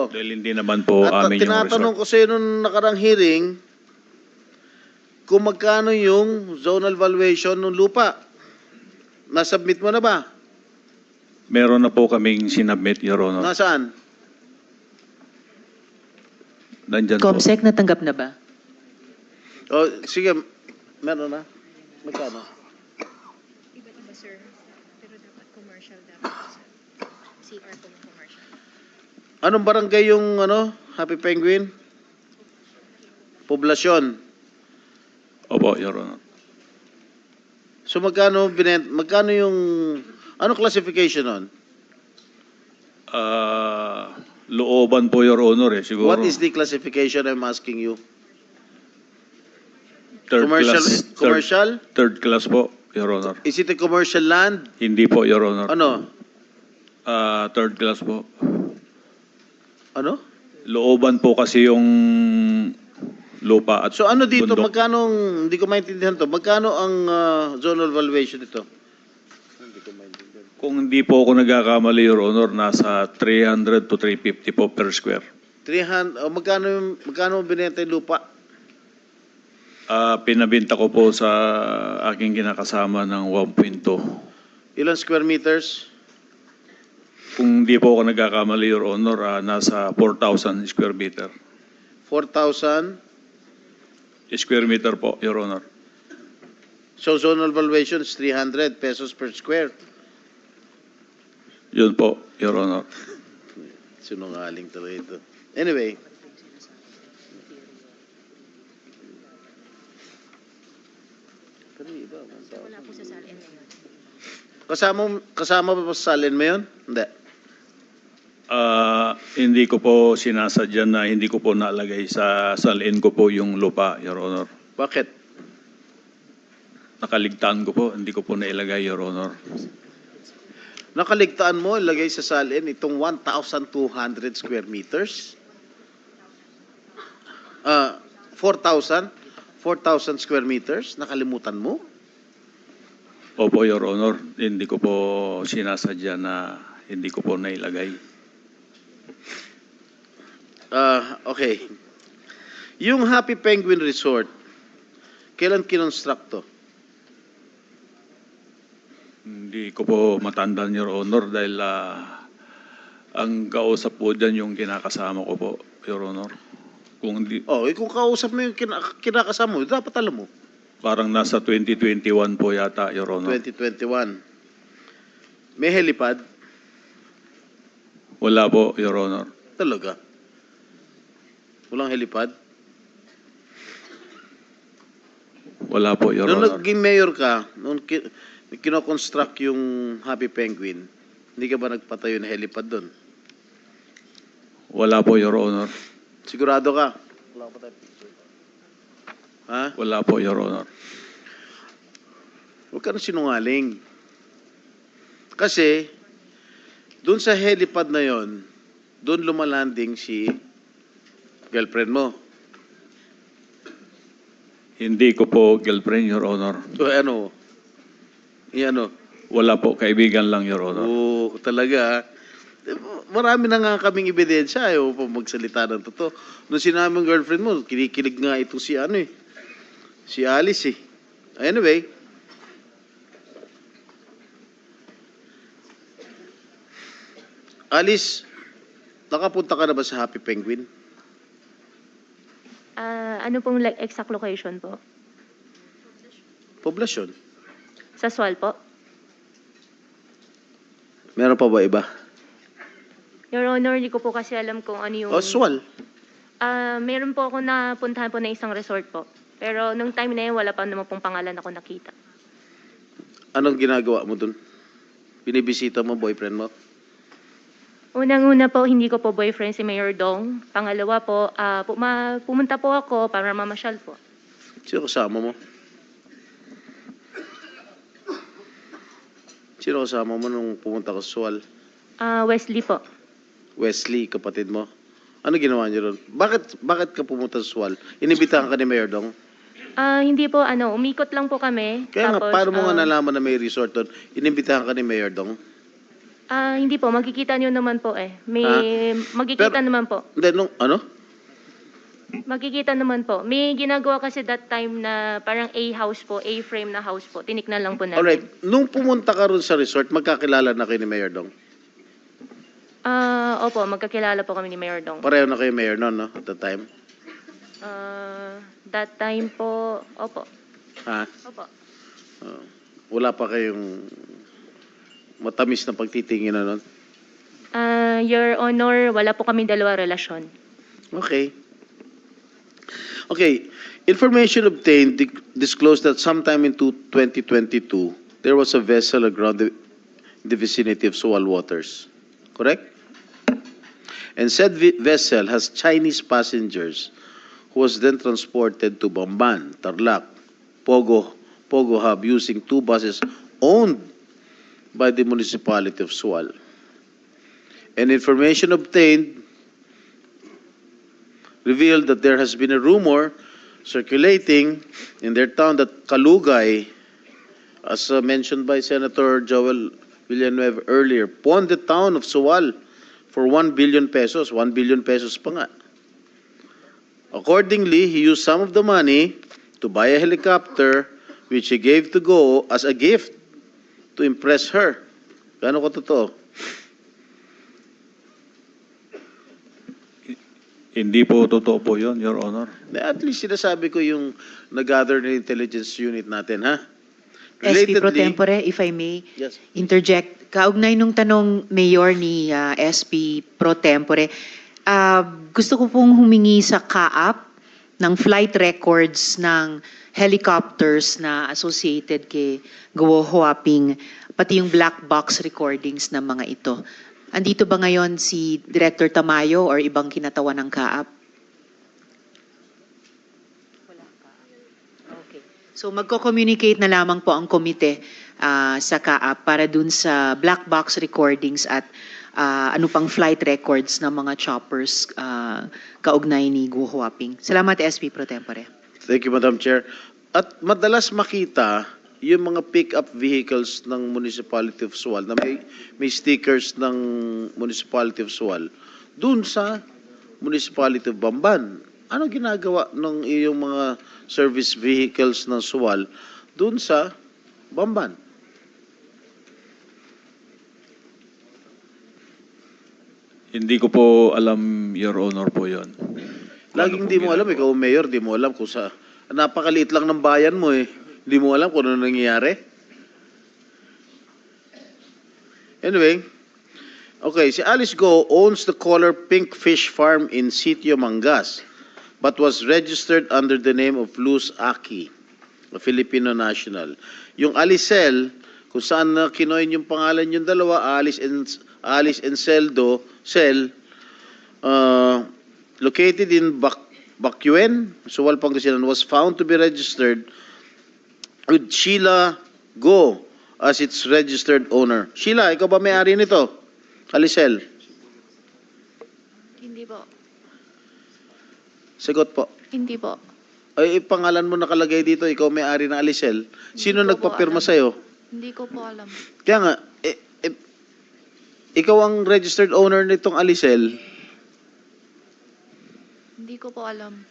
Dahil hindi naman po At amin yung tinatanong resort. ko sa iyo nung nakarang hearing, kung magkano yung zonal valuation ng lupa. Nasubmit mo na ba? Meron na po kaming sinubmit, Your Honor. Nasaan? Nandyan po. Comsec, natanggap na ba? O, sige, meron na. Magkano? Iba-iba, sir. Pero dapat commercial dapat, sir. CR po yung commercial. Anong barangay yung Happy Penguin? Poblasyon. Opo, Your Honor. So magkano yung anong classification nun? Looban po, Your Honor, eh. Siguro. What is the classification I'm asking you? Third commercial class, commercial? Third class po, Your Honor. Is it a commercial land? Hindi po, Your Honor. Ano? Third class po. Ano? Looban po kasi yung lupa at So ano dito, bundok. magkano, hindi ko maintindihan to, magkano ang zonal valuation dito? Kung hindi po ako nagkakamali, Your Honor, nasa 300 to 350 po per square. 300, magkano binenta yung lupa? Pinabinta ko po sa aking kinakasama ng 1.2. Ilan square meters? Kung hindi po ako nagkakamali, Your Honor, nasa 4,000 square meter. 4,000. Square meter po, Your Honor. So zonal valuation is 300 pesos per square. Yun po, Your Honor. Sinungaling talaga ito. Anyway. Pero iba, So, wala po sa salin ngayon. kasama ba sa salin mo yun? Hindi. Hindi ko po sinasadya na hindi ko po nalagay sa salin ko po yung lupa, Your Honor. Bakit? Nakaligtaan ko po, hindi ko po nailagay, Your Honor. Nakaligtaan mo, ilagay sa salin itong 1,200 square meters. 4,000 square meters. Nakalimutan mo? Opo, Your Honor, hindi ko po sinasadya na hindi ko po nailagay. Okay. Yung Happy Penguin Resort, kailan kinonstruct to? Hindi ko po matandaan, Your Honor, dahil ang kausap po dyan yung kinakasama ko po, Your Honor. Kung hindi, Kung kausap mo yung kinakasama mo, dapat alam mo. parang nasa 2021 po yata, Your Honor. 2021. May helipad? Wala po, Your Honor. Talaga? Walang helipad? Wala po, Your Nung Honor. naging mayor ka, nung kinoconstruct yung Happy Penguin, hindi ka ba nagpatayo ng helipad doon? Wala po, Your Honor. Sigurado ka? Wala ka pa tayo picture. Ha? Wala po, Your Honor. Huwag ka na sinungaling. Kasi, doon sa helipad na yon, doon lumalanding si girlfriend mo. Hindi ko po girlfriend, Your Honor. So ano? Ano? Wala po, kaibigan lang, Your Honor. Oo, talaga. Marami na nga kaming ebidensya. Ayaw pa magsalita ng totoo. Nung sinabi ng girlfriend mo, kinikilig nga ito si si Alice eh. Anyway. Alice, nakapunta ka na ba sa Happy Penguin? Ano pong exact location po? Poblasyon. Sa Sual po? Meron pa ba iba? Your Honor, hindi ko po kasi alam kung ano yung... Oswal. Meron po ako napuntahan po na isang resort po. Pero nung time na yun, wala pa naman pong pangalan ako nakita. Anong ginagawa mo dun? Binibisita mo boyfriend mo? Unang-una po, hindi ko po boyfriend si Mayor Dong. Pangalawa po, pumunta po ako para mamasyal po. Sino kasama mo? Sino kasama mo nung pumunta ka sa Sual? Wesley po. Wesley, kapatid mo. Ano ginawa niyo ron? Bakit ka pumunta sa Sual? Inibitahan ka ni Mayor Dong? Hindi po, umikot lang po kami. Kaya nga, Tapos, paano mo nga nalaman na may resort doon? Inibitahan ka ni Mayor Dong? Hindi po, makikita niyo naman po eh. Magkikita Pero- naman po. Hindi, nung, ano? Makikita naman po. May ginagawa kasi that time na parang A-house po, A-frame na house po. Tiniknan lang po namin. Alright, nung pumunta ka ron sa resort, magkakilala na kayo ni Mayor Dong? Opo, magkakilala po kami ni Mayor Dong. Pareho na kayo Mayor noon, no? At the time? That time po, opo. Ha? Opo. Wala pa kayong matamis na pagtitingin na nun? Your Honor, wala po kami dalawa relasyon. Okay. Okay. Information obtained disclosed that sometime in 2022, there was a vessel aground in the vicinity of Sual Waters. Correct? And said vessel has Chinese passengers who was then transported to Bamban, Tarlac, Pogo Hub using two buses owned by the municipality of Sual. And information obtained revealed that there has been a rumor circulating in their town that Kalugay, as mentioned by Senator Joel Villanueva earlier, pawned the town of Sual for 1 billion pesos. 1 billion pesos pa nga. Accordingly, he used some of the money to buy a helicopter which he gave to Go as a gift to impress her. Gaano ko totoo? Hindi po totoo po yun, Your Honor. At least sinasabi ko yung nag-gather ng intelligence unit natin, ha? SP Pro Relatedly- Tempore, if I may Yes. interject. Kaugnay nung tanong Mayor ni SP Pro Tempore, gusto ko pong humingi sa CAAP ng flight records ng helicopters na associated kay Guo Huaping, pati yung black box recordings ng mga ito. Andito ba ngayon si Director Tamayo or ibang kinatawan ng CAAP? Okay. So magko-communicate na lamang po ang komite sa CAAP para dun sa black box recordings at ano pang flight records ng mga choppers kaugnay ni Guo Huaping. Salamat SP Pro Tempore. Thank you, Madam Chair. At madalas makita yung mga pick-up vehicles ng Municipality of Sual na may stickers ng Municipality of Sual dun sa Municipality of Bamban. Ano ginagawa ng iyong mga service vehicles ng Sual dun sa Bamban? Hindi ko po alam, Your Honor po yun. Laging di mo alam, ikaw mayor, di mo alam kung sa... Napakaliit lang ng bayan mo eh. Hindi mo alam kung ano nangyayari. Anyway, okay, si Alice Go owns the Color Pink Fish Farm in Sitio Mangas, but was registered under the name of Luz Aki, a Filipino national. Yung Alicel, kung saan na kinoin yung pangalan yung dalawa, Alice and Cel, located in Bacuén, Suwal, Pangasinan, was found to be registered with Sheila Go as its registered owner. Sheila, ikaw ba may-ari nito? Alicel? Hindi po. Sagot po. Hindi po. Ay, pangalan mo nakalagay dito, ikaw may-ari ng Alicel. Sino Hindi ko po nagpapirma alam. sa'yo? Hindi ko po alam. Kaya nga, ikaw ang registered owner nitong Alicel. Hindi ko po alam.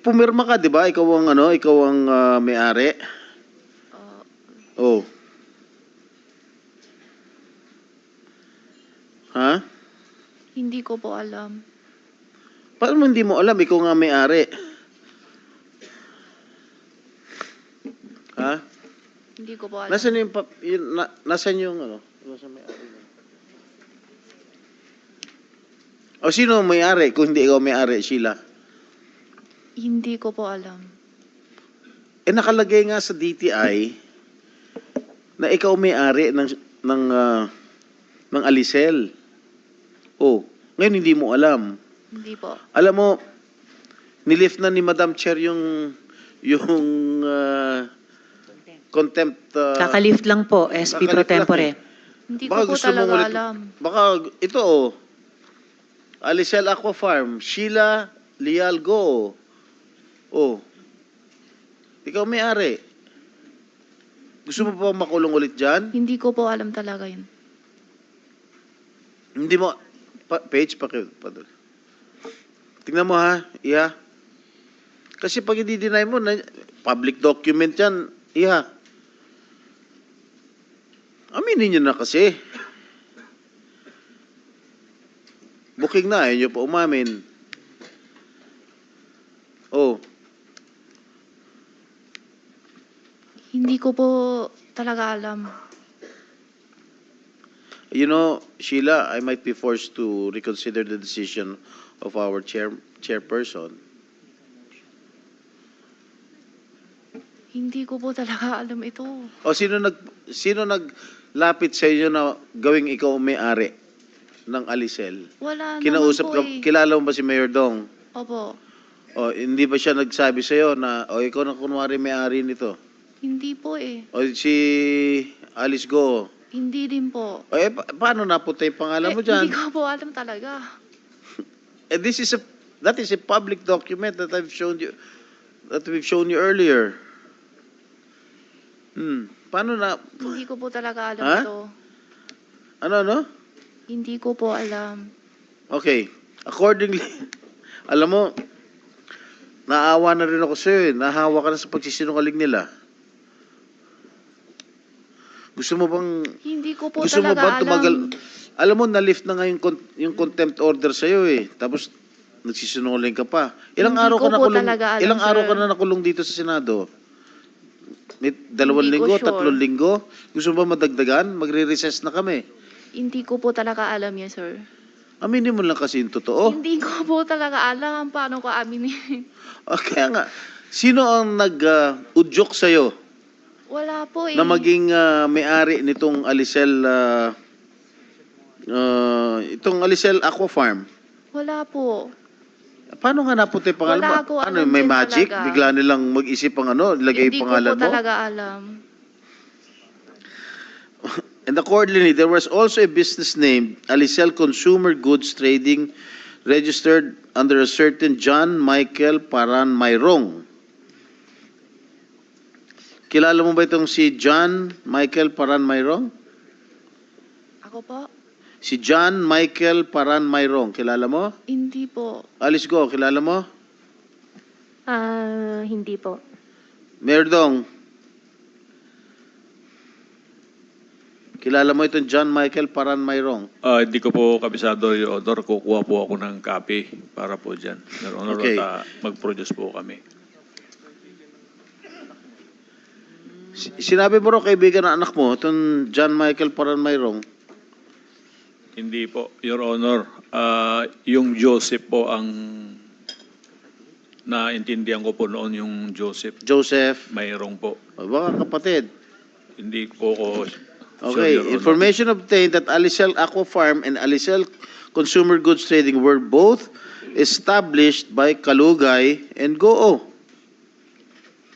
Pumirma ka, di ba? Ikaw ang, may-ari. Oh. Ha? Hindi ko po alam. Paano mo hindi mo alam? Ikaw nga may-ari. Ha? Hindi ko po alam. Nasaan yung, nasaan yung, nasaan may-ari mo? O sino ang may-ari kung hindi ikaw may-ari, Sheila? Hindi ko po alam. Nakalagay nga sa DTI na ikaw may-ari ng Alicel. Oh, ngayon hindi mo alam. Hindi po. Alam mo, nilift na ni Madam Chair yung contempt. Kakalift lang po, SP Pro kakalift lang Tempore. Hindi Baka ko po gusto mong talaga ulit- alam. Baka ito Alicel Aqua Farm, Sheila Leal Go. Oh. Ikaw may-ari. Gusto mo pa makulong ulit dyan? Hindi ko po alam talaga yun. Hindi mo, page, padala. Tingnan mo ha, Iha. Kasi pag i-deny mo, public document yan, Iha. Aminin nyo na kasi. Booking na, ayaw nyo pa umamin. Oh, Hindi ko po talaga alam. you know, Sheila, I might be forced to reconsider the decision of our chairperson. Hindi ko po talaga alam ito. O sino naglapit sa inyo na gawing ikaw ang may-ari ng Alisel? Wala Kinausap naman po ka, kilala mo ba si Mayor Dong? Opo. O hindi ba siya nagsabi sa iyo na ikaw na kunwari may-ari nito? Hindi po eh. O si Alice Go? Hindi din po. O paano napunta yung pangalan mo Hindi dyan? ko po alam talaga. That is a public document that we've shown you earlier. Paano na? Hindi ko po talaga alam Ha? ito. Ano? Hindi ko po alam. Okay. Accordingly, alam mo, naawa na rin ako sa'yo eh. Nahawa ka na sa pagsisinungaling nila. Gusto mo bang Hindi ko po Gusto mo talaga ba tumagal? alam. Alam mo, na-lift na nga yung contempt order sa'yo eh. Tapos, nagsisinungaling ka pa. Ilang Hindi araw ko ka po nakulong? talaga alam, Ilang araw sir. ka na nakulong dito sa Senado? May 2 Hindi ko linggo, sure. 3 linggo? Gusto mo ba madagdagan? Magre-recess na kami. Hindi ko po talaga alam yan, sir. Aminin mo lang kasi yung totoo. Hindi ko po talaga alam paano ko aminin. Kaya nga, sino ang nag-udyok sa'yo Wala po eh. na maging may-ari nitong Alisel, itong Alisel Aqua Farm? Wala po. Paano nga napunta yung pangalan Wala mo? ko Ano, alam may din magic? talaga. Bigla nilang mag-isip ang ilagay Hindi yung ko pangalan po mo? talaga alam. And accordingly, there was also a business named Alisel Consumer Goods Trading registered under a certain John Michael Paran Mayrong. Kilala mo ba itong si John Michael Paran Mayrong? Ako po? Si John Michael Paran Mayrong, kilala mo? Hindi po. Alice Go, kilala mo? Hindi po. Mayor Dong, kilala mo itong John Michael Paran Mayrong? Hindi ko po kabisado, Your Honor. Kukuha po ako ng copy para po dyan. Your Honor, Okay. at mag-produce po kami. Sinabi mo rin kaibigan ng anak mo, itong John Michael Paran Mayrong. Hindi po, Your Honor. Yung Joseph po ang naintindihan ko po noon, yung Joseph. Joseph, Mayroong po. baka kapatid. Hindi po ko Okay, sure, Your Honor. information obtained that Alisel Aqua Farm and Alisel Consumer Goods Trading were both established by Kalugay and Goo.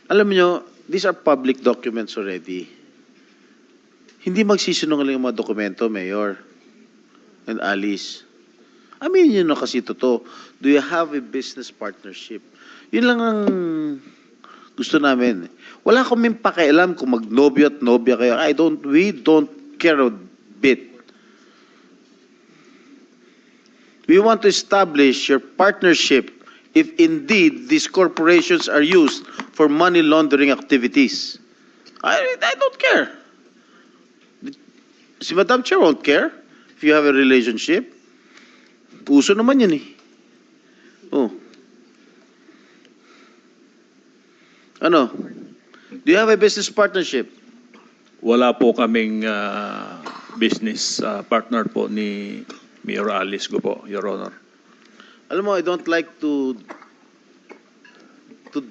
Alam niyo, these are public documents already. Hindi magsisinungaling ang mga dokumento, Mayor and Alice. Aminin niyo na kasi totoo. Do you have a business partnership? Yun lang ang gusto namin. Wala kaming pakialam kung magnobyo at nobya kayo. We don't care a bit. We want to establish your partnership if indeed these corporations are used for money laundering activities. I don't care. Si Madam Chair won't care if you have a relationship. Puso naman yun eh. Oh. Ano? Do you have a business partnership? Wala po kaming business partner po ni Mayor Alice ko po, Your Honor. Alam mo, I don't like to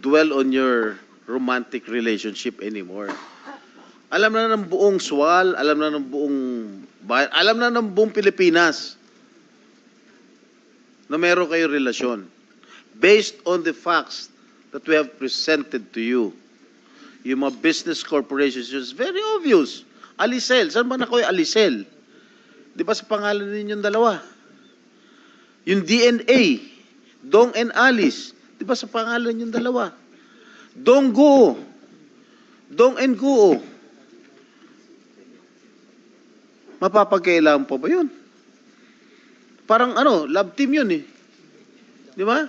dwell on your romantic relationship anymore. Alam na ng buong SWAL, alam na ng buong bayan, alam na ng buong Pilipinas na meron kayong relasyon. Based on the facts that we have presented to you. Yung mga business corporations, it's very obvious. Alisel, saan ba na kayo Alisel? Di ba sa pangalan ninyong dalawa? Yung DNA, Dong and Alice, di ba sa pangalan ninyong dalawa? Dong Guo, Dong and Guo. Mapapagkailangan pa ba yun? Parang ano, love team yun eh. Di ba?